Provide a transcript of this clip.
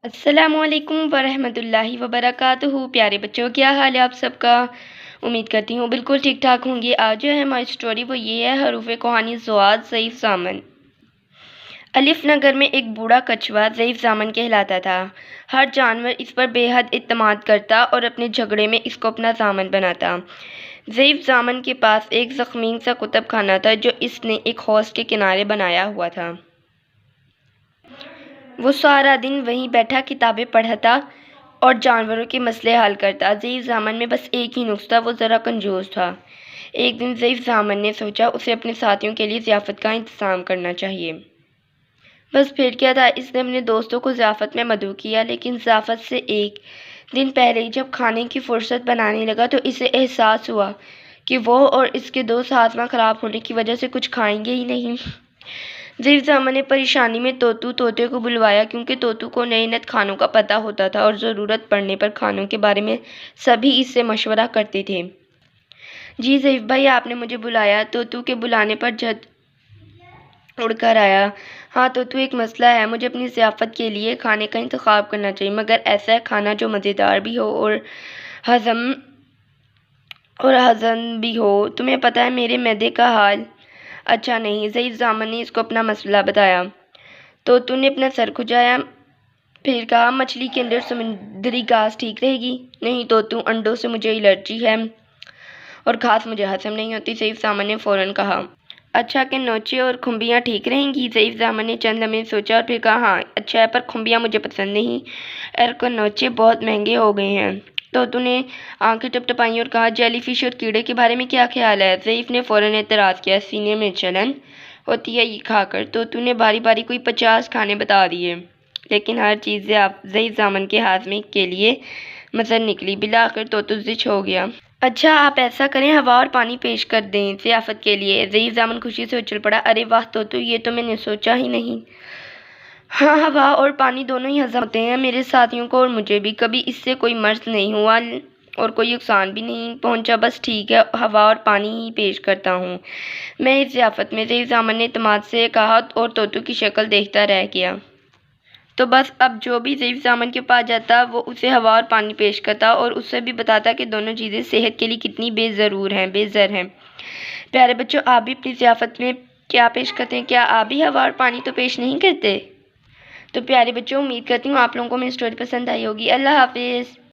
السلام علیکم ورحمۃ اللہ وبرکاتہ۔ پیارے بچوں، کیا حال ہے آپ سب کا؟ امید کرتی ہوں بالکل ٹھیک ٹھاک ہوں گے۔ آج جو ہے ہماری اسٹوری وہ یہ ہے، حروف کوہانی ضاد ضعیف ضامن۔ الف نگر میں ایک بوڑھا کچھوا ضعیف ضامن کہلاتا تھا۔ ہر جانور اس پر بے حد اعتماد کرتا اور اپنے جھگڑے میں اس کو اپنا ضامن بناتا۔ ضعیف ضامن کے پاس ایک ضخیم سا کتب خانہ تھا جو اس نے ایک حوض کے کنارے بنایا ہوا تھا۔ وہ سارا دن وہیں بیٹھا کتابیں پڑھتا اور جانوروں کے مسئلے حل کرتا۔ ضعیف ضامن میں بس ایک ہی نقص تھا، وہ ذرا کنجوس تھا۔ ایک دن ضعیف ضامن نے سوچا اسے اپنے ساتھیوں کے لیے ضیافت کا انتظام کرنا چاہیے۔ بس پھر کیا تھا، اس نے اپنے دوستوں کو ضیافت میں مدعو کیا، لیکن ضیافت سے ایک دن پہلے ہی جب کھانے کی فرصت بنانے لگا تو اسے احساس ہوا کہ وہ اور اس کے دوست ہاضمہ خراب ہونے کی وجہ سے کچھ کھائیں گے ہی نہیں۔ ضعیف ضامن نے پریشانی میں طوطے کو بلوایا، کیونکہ طوطوں کو نئے نئے کھانوں کا پتہ ہوتا تھا اور ضرورت پڑنے پر کھانوں کے بارے میں سبھی اس سے مشورہ کرتے تھے۔ جی ضعیف بھائی، آپ نے مجھے بلایا؟ طوطوں کے بلانے پر جھٹ اڑ کر آیا۔ ہاں طوطو، ایک مسئلہ ہے، مجھے اپنی ضیافت کے لیے کھانے کا انتخاب کرنا چاہیے، مگر ایسا کھانا جو مزیدار بھی ہو اور ہضم بھی ہو۔ تمہیں پتہ ہے میرے معدے کا حال اچھا نہیں۔ ضعیف ضامن نے اس کو اپنا مسئلہ بتایا۔ طوطو نے اپنا سر کھجایا، پھر کہا مچھلی کے اندر سمندری گھاس ٹھیک رہے گی؟ نہیں طوطو، انڈوں سے مجھے الرجی ہے اور گھاس مجھے ہضم نہیں ہوتی۔ ضعیف ضامن نے فوراً کہا اچھا، کہ نوچے اور کھمبیاں ٹھیک رہیں گی؟ ضعیف ضامن نے چند لمحے سوچا اور پھر کہا ہاں اچھا ہے، پر کھمبیاں مجھے پسند نہیں اور نوچے بہت مہنگے ہو گئے ہیں۔ طوطو نے آنکھیں ٹپٹپائیں اور کہا جیلی فش اور کیڑے کے بارے میں کیا خیال ہے؟ ضعیف نے فوراً اعتراض کیا، سینے میں جلن ہوتی ہے یہ کھا کر۔ طوطو نے باری باری کوئی 50 کھانے بتا دیے، لیکن ہر چیز ضعیف ضامن کے ہاضمے کے لیے مضر نکلی۔ بالآخر طوطو ضج ہو گیا۔ اچھا آپ ایسا کریں، ہوا اور پانی پیش کر دیں ضیافت کے لیے۔ ضعیف ضامن خوشی سے اچھل پڑا، ارے واہ طوطو، یہ تو میں نے سوچا ہی نہیں۔ ہاں ہوا اور پانی دونوں ہی ہضم ہوتے ہیں، میرے ساتھیوں کو اور مجھے بھی، کبھی اس سے کوئی مرض نہیں ہوا اور کوئی نقصان بھی نہیں پہنچا، بس ٹھیک ہے، ہوا اور پانی ہی پیش کرتا ہوں میں اس ضیافت میں۔ ضعیف ضامن نے اعتماد سے کہا اور طوطو کی شکل دیکھتا رہ گیا۔ تو بس اب جو بھی ضعیف ضامن کے پاس جاتا وہ اسے ہوا اور پانی پیش کرتا اور اسے بھی بتاتا کہ دونوں چیزیں صحت کے لیے کتنی بے زر ہیں۔ پیارے بچوں، آپ بھی اپنی ضیافت میں کیا پیش کرتے ہیں؟ کیا آپ بھی ہوا اور پانی تو پیش نہیں کرتے؟ تو پیارے بچوں، امید کرتی ہوں آپ لوگوں کو میری اسٹوری پسند آئی ہوگی۔ اللہ حافظ۔